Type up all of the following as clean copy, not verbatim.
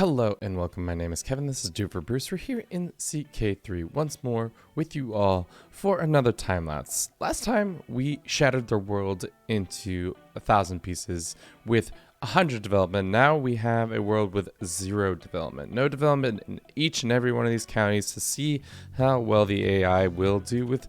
Hello and welcome. My name is Kevin. This is Duper Bruce. We're here in CK3 once more with you all for another time lapse. Last time we shattered the world into 1,000 pieces with 100 development. Now we have a world with 0 development. No development in each and every one of these counties to see how well the AI will do with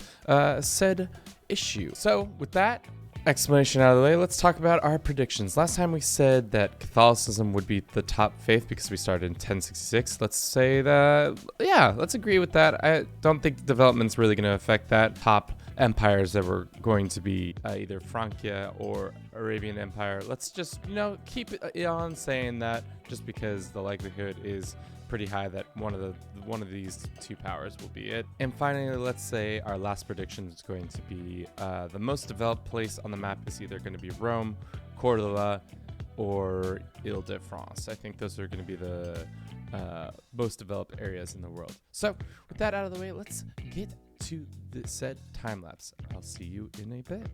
said issue. So with that explanation out of the way, let's talk about our predictions. Last time we said that Catholicism would be the top faith because we started in 1066. Let's say that, yeah, let's agree with that. I don't think development's really going to affect that. Top empires that were going to be either Francia or Arabian Empire. Let's just, keep it on saying that just because the likelihood is pretty high that one of these two powers will be it. And finally, let's say our last prediction is going to be the most developed place on the map is either going to be Rome, Cordoba, or Ile-de-France. I think those are going to be the most developed areas in the world. So with that out of the way, let's get to the said time lapse. I'll see you in a bit.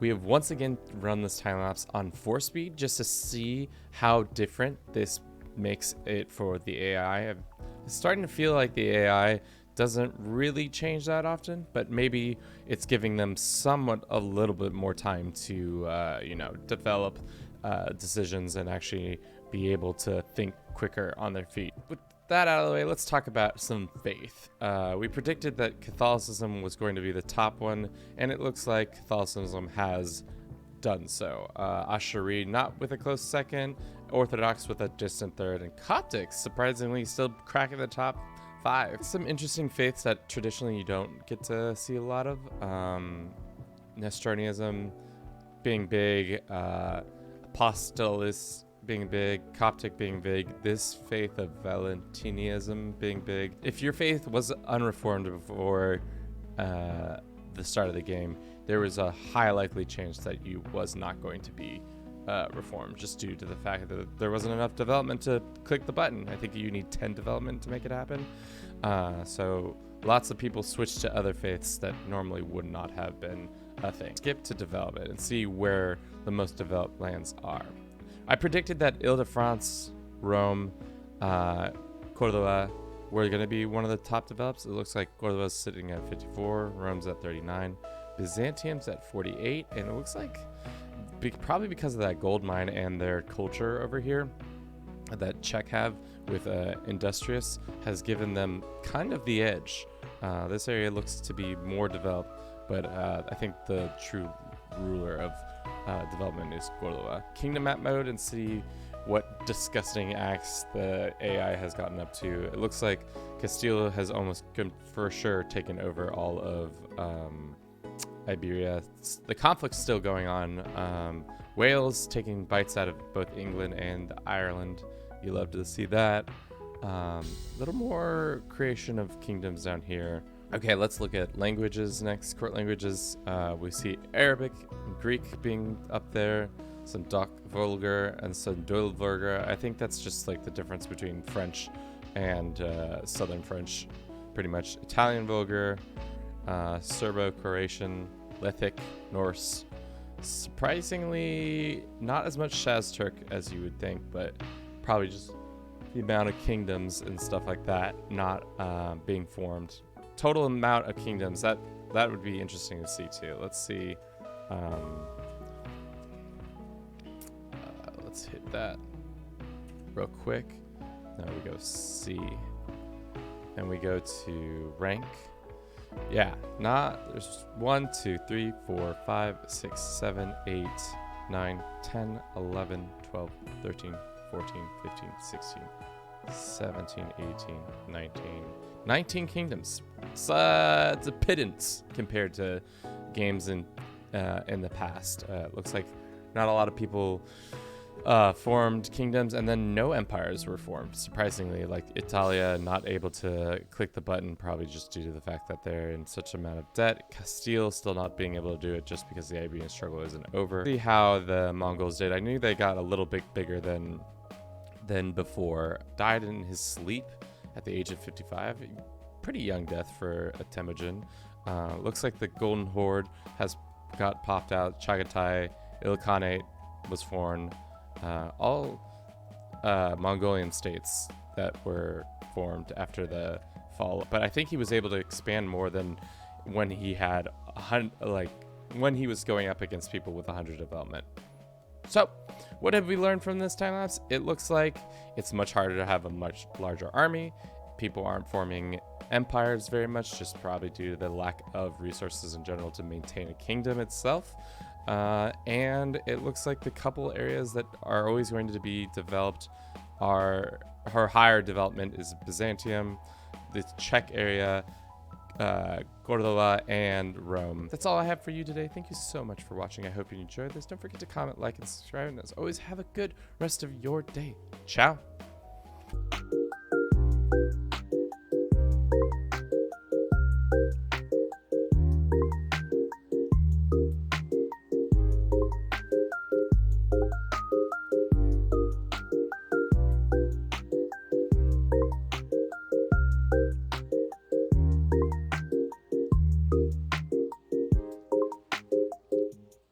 We have once again run this time lapse on 4 speed just to see how different this makes it for the AI. I'm starting to feel like the AI doesn't really change that often, but maybe it's giving them somewhat a little bit more time to develop decisions and actually be able to think quicker on their feet. With that out of the way, let's talk about some faith. We predicted that Catholicism was going to be the top one, and it looks like Catholicism has done so. Ashari not with a close second, Orthodox with a distant third, and Coptic surprisingly still cracking the top 5. Some interesting faiths that traditionally you don't get to see a lot of. Nestorianism being big, Apostolis being big, Coptic being big, this faith of Valentinianism being big. If your faith was unreformed before the start of the game, there was a high likely chance that you was not going to be reformed, just due to the fact that there wasn't enough development to click the button. I think you need 10 development to make it happen. So lots of people switched to other faiths that normally would not have been a thing. Skip to development and see where the most developed lands are. I predicted that Ile-de-France, Rome, Cordoba were going to be one of the top develops. It looks like Cordoba's sitting at 54, Rome's at 39, Byzantium's at 48, and it looks like probably because of that gold mine and their culture over here that Czech have with Industrious has given them kind of the edge. This area looks to be more developed, but I think the true ruler of development is Cordoba. Kingdom map mode and see what disgusting acts the AI has gotten up to. It looks like Castile has almost for sure taken over all of Iberia. The conflict's still going on. Wales taking bites out of both England and Ireland. You love to see that. Little more creation of kingdoms down here. Okay, let's look at languages next. Court languages. We see Arabic and Greek being up there. Some Doc Vulgar and some Doyle Vulgar. I think that's just like the difference between French and Southern French. Pretty much Italian Vulgar, Serbo-Croatian, Lithic, Norse. Surprisingly, not as much Shaz-Turk as you would think, but probably just the amount of kingdoms and stuff like that not being formed. Total amount of kingdoms, that would be interesting to see too. Let's see. Let's hit that real quick. Now we go C, and we go to rank. Yeah, there's 1, 2, 3, 4, 5, 6, 7, 8, 9, 10, 11, 12, 13, 14, 15, 16, 17, 18, 19 kingdoms. It's a pittance compared to games in the past. Looks like not a lot of people formed kingdoms, and then no empires were formed. Surprisingly, like Italia not able to click the button, probably just due to the fact that they're in such amount of debt. Castile still not being able to do it just because the Iberian struggle isn't over. See how the Mongols did. I knew they got a little bit bigger than before. Died in his sleep at the age of 55. Pretty young death for a Temujin. Looks like the Golden Horde has got popped out. Chagatai, Ilkhanate was formed. All Mongolian states that were formed after the fall. But I think he was able to expand more than when he had when he was going up against people with 100 development. So, what have we learned from this time lapse? It looks like it's much harder to have a much larger army. People aren't forming empires very much, just probably due to the lack of resources in general to maintain a kingdom itself. And it looks like the couple areas that are always going to be developed are her higher development is Byzantium, the Czech area, Cordoba, and Rome. That's all I have for you today. Thank you so much for watching. I hope you enjoyed this. Don't forget to comment, like, and subscribe. And as always, have a good rest of your day. Ciao.